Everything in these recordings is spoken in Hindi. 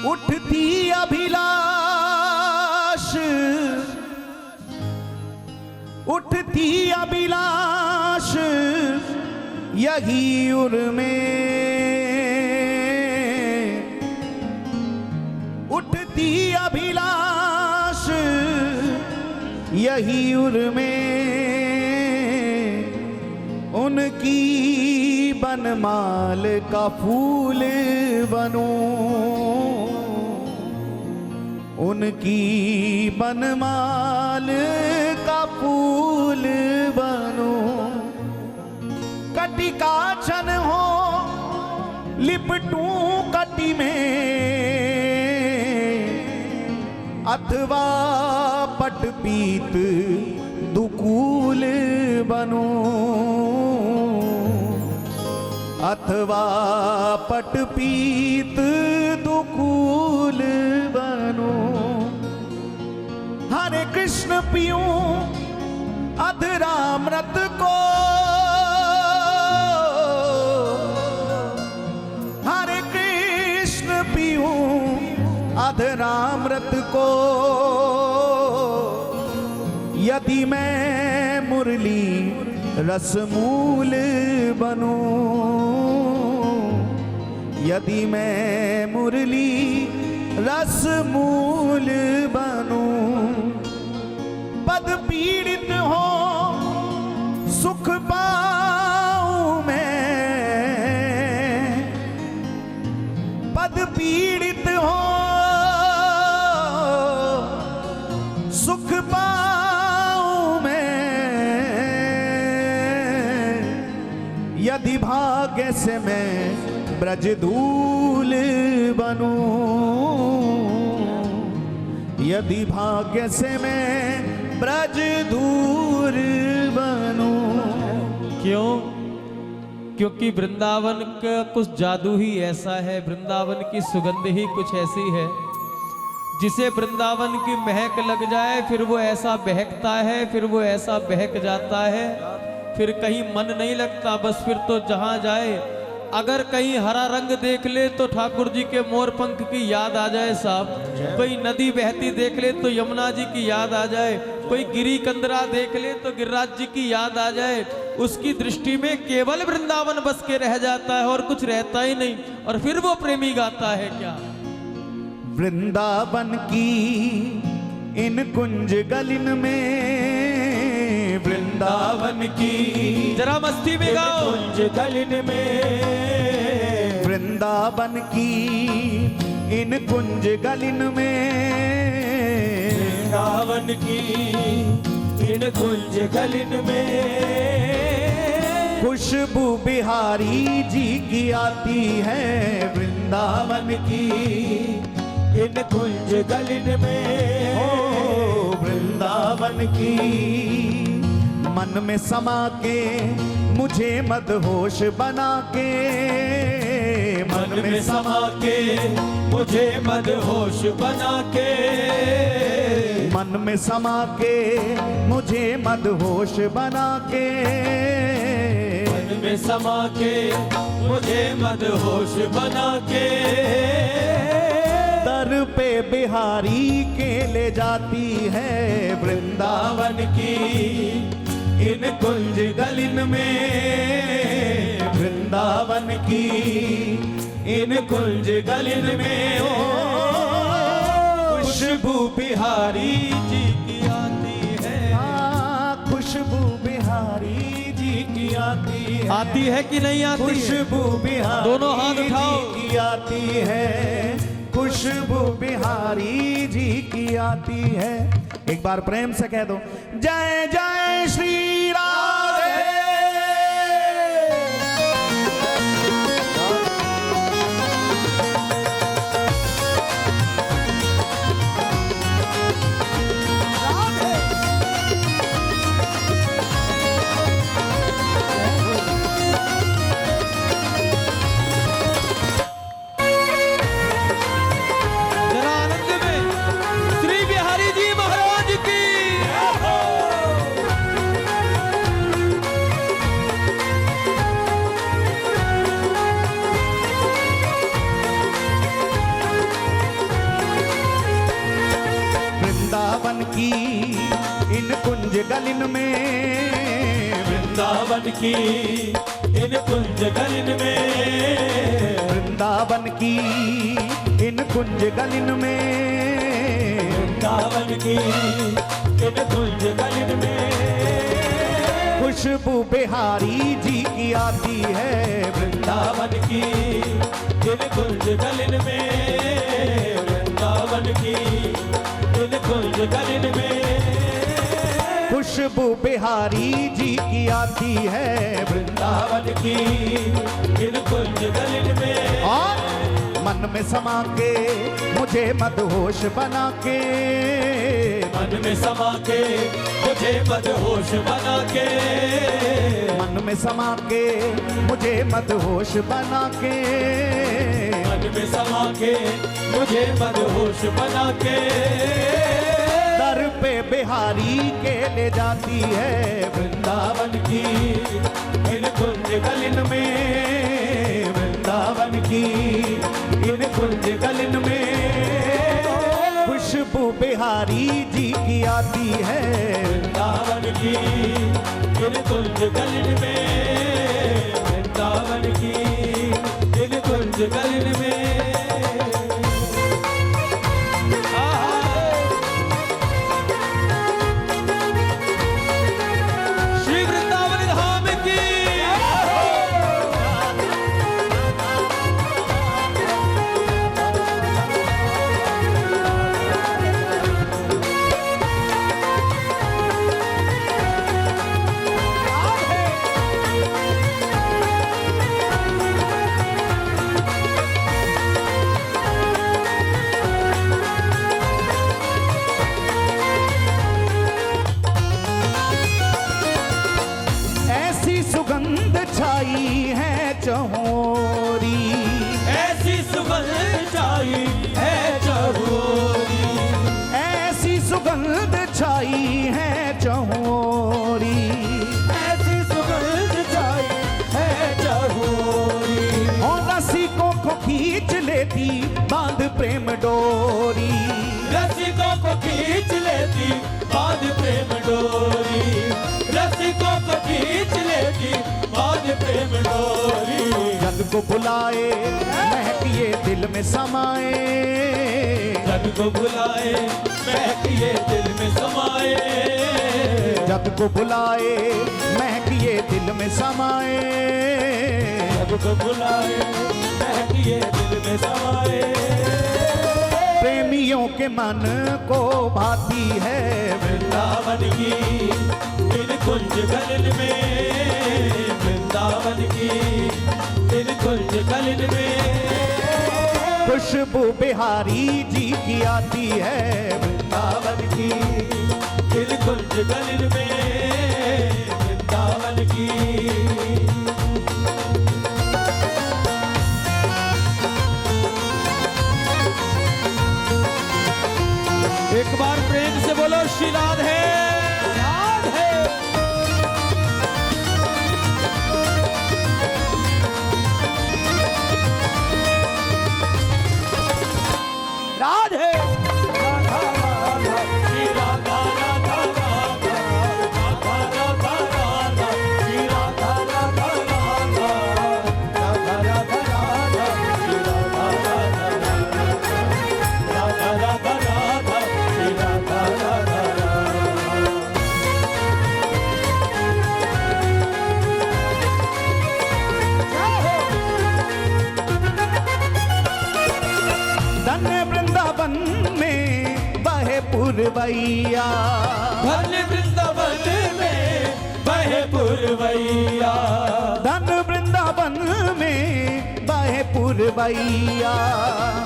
उठती अभिलाष, उठती अभिलाष यही उर में, उठती अभिलाष यही उर में, उनकी बनमाल का फूल बनूं, उनकी बनमाल का फूल बनूं। कटी का छन हो लिपटूं कटी में, अथवा पटपीत दुकूल बनूं, अथवा पटपीत दुकूल बनूं। हरे कृष्ण पीऊं अधरामृत को, हरे कृष्ण पीऊं अधरामृत को, यदि मैं मुरली रसमूल बनूं, यदि मैं मुरली रसमूल बनूं। पद पीड़ित हो सुख पाऊं मैं, पद पीड़ित हो सुख पाऊं मैं, यदि भाग्य से मैं ब्रजधूल बनूं, यदि भाग्य से मैं ब्रजधूल बनूं। क्यों? क्योंकि वृंदावन का कुछ जादू ही ऐसा है, वृंदावन की सुगंध ही कुछ ऐसी है, जिसे वृंदावन की महक लग जाए फिर वो ऐसा बहकता है, फिर वो ऐसा बहक जाता है, फिर कहीं मन नहीं लगता, बस फिर तो जहां जाए। अगर कहीं हरा रंग देख ले तो ठाकुर जी के मोर पंख की याद आ जाए साहब, कोई नदी बहती देख ले तो यमुना जी की याद आ जाए, कोई गिरी कंदरा देख ले तो गिरिराज जी की याद आ जाए। उसकी दृष्टि में केवल वृंदावन बस के रह जाता है और कुछ रहता ही नहीं, और फिर वो प्रेमी गाता है क्या? वृंदावन की इन कुंज गलिन में, वृंदावन की जरा मस्ती में गाओ। कुंज गलिन में, वृंदावन की इन कुंज गलिन में, वृंदावन की इन कुंज गलिन में, खुशबू बिहारी जी की आती है वृंदावन की इन कुंज गलिन में, ओ वृंदावन की। मन में समा के मुझे मदहोश बना के, मन में समा के मुझे मदहोश बना के, मन में समा के मुझे मदहोश बना के, मन में समा के मुझे मदहोश बना के, दर पे बिहारी के ले जाती है वृंदावन की इन कुंज गलिन में, वृंदावन की इन कुंज गलिन में, ओ खुशबू बिहारी जी की आती है, खुशबू बिहारी जी की आती है, आती है कि नहीं आती? खुशबू बिहारी दोनों हाथ उठाओ। जी की आती है, खुशबू बिहारी जी की आती है। एक बार प्रेम से कह दो, जय जय श्री राधे। जरा आनंद में श्री बिहारी जी महाराज की। गलिन में, वृंदावन की इन कुंज गलिन में, वृंदावन की इन कुंज गलिन में, वृंदावन की इन कुंज गलिन में, खुशबू बिहारी जी की आती है। वृंदावन की इन कुंज गलिन में, वृंदावन की इन कुंज गलिन में, खुशबू बिहारी जी की आती है। वृंदावन की इन कुंज गलिन में, और मन में समा के मुझे मदहोश बना के, मन में समा के मुझे मदहोश बना के, मन में समा के मुझे मदहोश बना के, मन में समा के मुझे मदहोश बना के, दर पे बिहारी के ले जाती है। वृंदावन की इन कुंज गलिन में, वृंदावन की इन कुंज गलिन में, खुशबू बिहारी जी की आती है। वृंदावन की इन कुंज गलिन में, वृंदावन की इन कुंज गलिन में। श्री वृंदावन धाम की सुगंध छाई है चहोरी, ऐसी सुगंध छाई है चहोरी, ऐसी सुगंध छाई है चहोरी, ऐसी सुगंध छाई है चहोरी, और रसिकों को खींच लेती बांध प्रेम डोरी, रसिकों को खींच लेती बांध प्रेम डोरी, रसिकों को खींच लेती बांध प्रेम डोरी, जग को बुलाए महकिए दिल में समाए, जग को बुलाए महकिए दिल में समाए, जग को बुलाए महकिए दिल में समाए, जग को बुलाए महकिए दिल में समाए, प्रेमियों के मन को भाती है। वृंदावन की इन कुंज गलिन में, वृंदावन की इन कुंज गलिन में, खुशबू बिहारी जी की आती है। वृंदावन की इन कुंज गलिन में, वृंदावन की एक बार प्रेम से बोलो श्री राधे राधे। राधे राधा राधा श्री राधा राधा राधा, राधा राधा राधा श्री राधा राधा राधा, राधा राधा राधा श्री राधा राधा राधा, राधा राधा राधा श्री राधा राधा धन्य वृंदावन में बहे पुरवैया, धन्य वृंदावन में बहे पुरवैया, धन्य वृंदावन में बहे पुरवैया,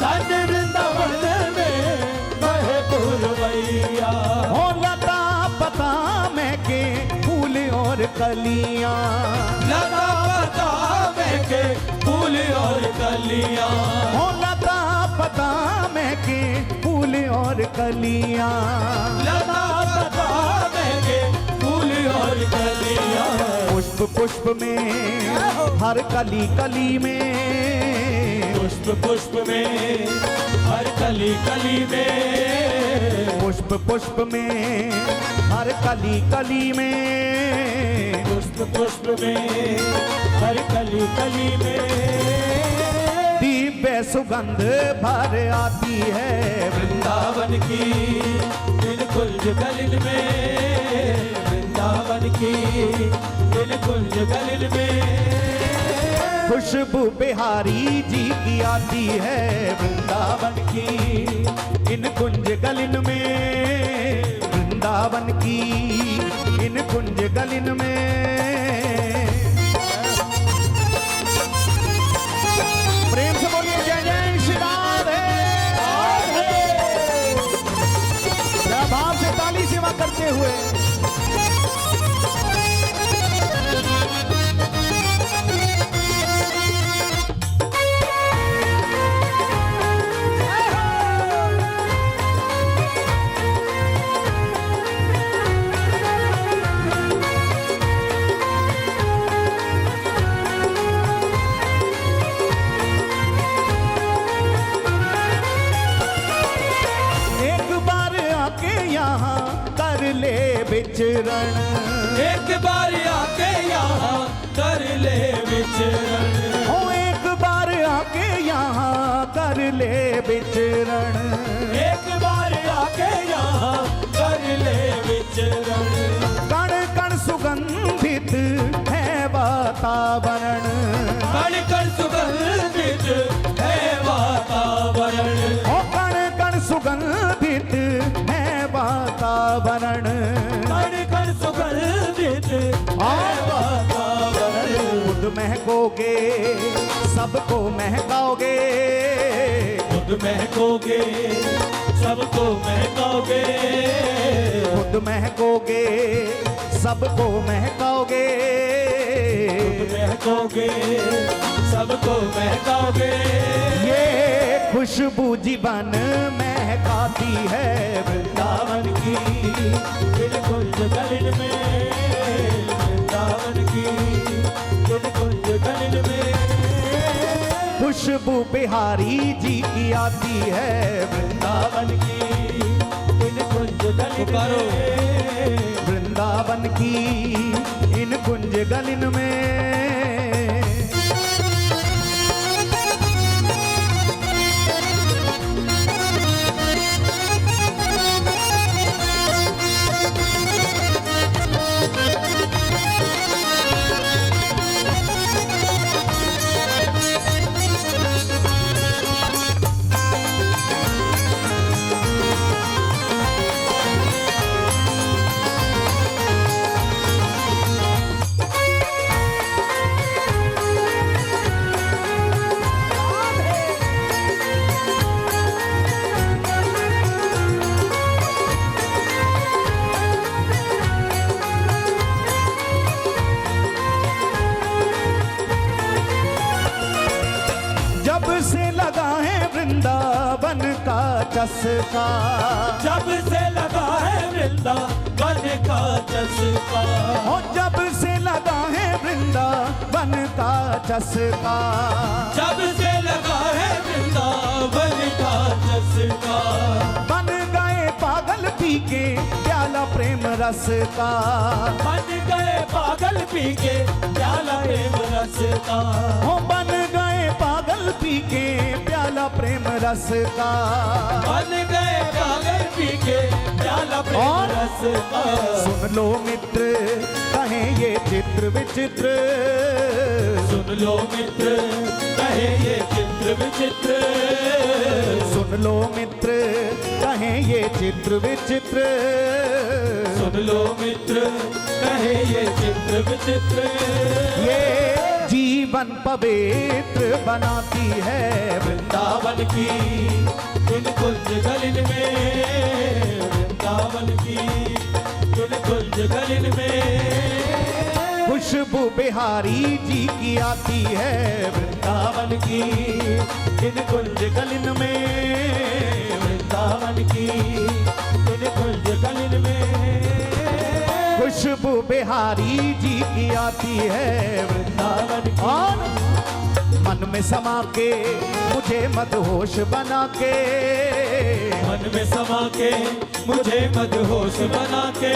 धन्य वृंदावन में बहे पुरवैया, हो लता पता में के फूल और कलियां, लता पता में के फूल और कलियां, हो लता पता में के फूल और कलियां, लता पता में के फूल और कलियां, पुष्प पुष्प में हर कली कली में, पुष्प पुष्प में हर कली कली में, पुष्प पुष्प पुष्प में, हर कली कली में, पुष्प पुष्प में, हर कली कली में दिव्य सुगंध भर आती है वृंदावन की इन कुंज गलिन में, वृंदावन की इन कुंज गलिन में खुशबू बिहारी जी की आती है वृंदावन की इन कुंज गलिन में, वृंदावन की इन कुंज गलिन में। प्रेम से बोलिए जय जय श्री राधे। भाव से ताली सेवा करते हुए ले विचरण, एक बार आके यहाँ कर ले विचरण, हो एक बार आके यहाँ कर ले विचरण, एक बार आके यहाँ कर ले विचरण। कण कण सुगंधित है वातावरण, कण कण सुगंधित है वातावरण, हो कण कण सुगंधित है वातावरण, कण कण सुगंधित है वातावरण। खुद महकोगे सबको महकाओगे, खुद महकोगे सबको महकाओगे, खुद महकोगे सबको महकाओगे, खुद महकोगे सबको महकाओगे। ये खुशबू जीवन महकाती है वृंदावन की बिल्कुल गलिन में, वृंदावन की बिल्कुल गलिन में खुशबू बिहारी जी की आती है वृंदावन की बिल्कुल गलिन में, वृंदावन की इन कुंज गलिन में। जब से लगा है वृंदावन का चस्का, जब से लगा है वृंदावन का चस्का, हो जब से लगा है वृंदावन का चस्का, जब से लगा है वृंदावन का चस्का, बन गए पागल पी के प्याला प्रेम रस का, बन गए पागल पी के प्याला प्रेम रस का, हो बन गए पागल पी के प्याला प्रेम रस का, बन गए पागल पी के प्याला प्रेम रस का। सुन लो मित्र कहे ये चित्र विचित्र, सुन लो मित्र कहे ये चित्र विचित्र, सुन लो मित्र कहे ये चित्र विचित्र, सुन लो मित्र कहे ये चित्र विचित्र। ये जीवन पवित्र बनाती है वृंदावन की इन कुंज गलिन में, वृंदावन की इन कुंज गलिन में खुशबू बिहारी जी की आती है वृंदावन की इन कुंज गलिन में, वृंदावन की इन कुंज गलिन में खुशबू बिहारी जी की आती है वृंदावन की। और मन में समा के मुझे मदहोश बना के, मन में समा समा के मुझे मदहोश बना के,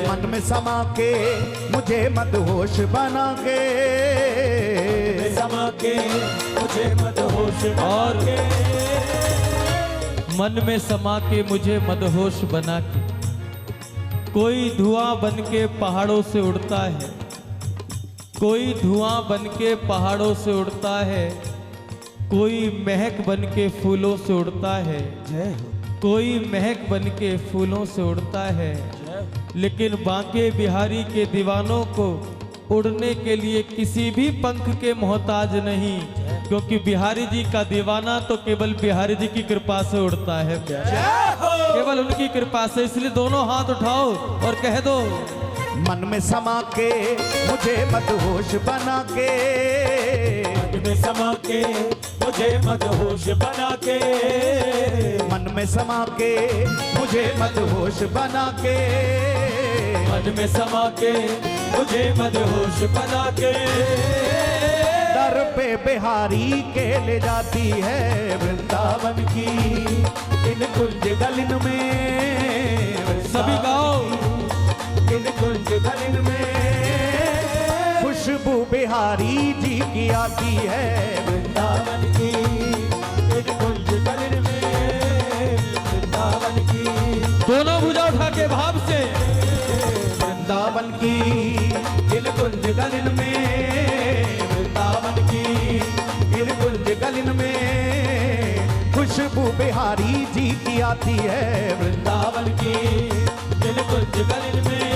मन में समा के मुझे मदहोश बना के, समा के मुझे मदहोश बना के, मन में समा के मुझे मदहोश बना के। कोई धुआं बन के पहाड़ों से उड़ता है, कोई धुआं बन के पहाड़ों से उड़ता है, कोई महक बन के फूलों से उड़ता है, कोई महक बन के फूलों से उड़ता है। लेकिन बांके बिहारी के दीवानों को उड़ने के लिए किसी भी पंख के मोहताज नहीं, क्योंकि बिहारी जी का दीवाना तो केवल बिहारी जी की कृपा से उड़ता है, केवल उनकी कृपा से। इसलिए दोनों हाथ उठाओ और कह दो, मन में समा के मुझे मदहोश बना के, मन में समा के मुझे मदहोश बना के, मन में समा के मुझे मदहोश बना के, मन में समा के मुझे मदहोश बना के। दर पे बिहारी के ले जाती है वृंदावन की इन कुंज गलिन में, सभी गाओ, इन कुंज गलिन में खुशबू बिहारी जी की आती है वृंदावन की, इन कुंज गलिन में वृंदावन की। दोनों भुजा उठा के भाव से, वृंदावन की इन कुंज गलिन में, वृंदावन की इन कुंज गलिन में खुशबू बिहारी जी की आती है वृंदावन की इन कुंज गलिन में,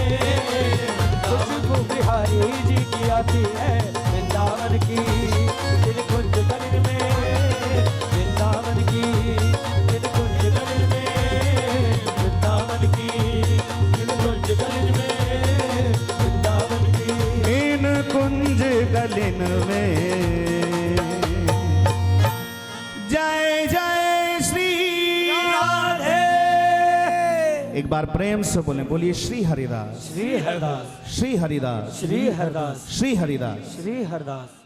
खुशबू बिहारी जी की आती है वृंदावन की इन कुंज गलिन में, वृंदावन की इन कुंज गलिन में, वृंदावन की इन कुंज गलिन में, वृंदावन की इन कुंज गलिन में। जय जय श्री राधे। एक बार प्रेम से बोले, बोलिए श्री हरिदास, श्री हरदास, श्री हरिदास, श्री हरदास, श्री हरिदास। श्री हरदास।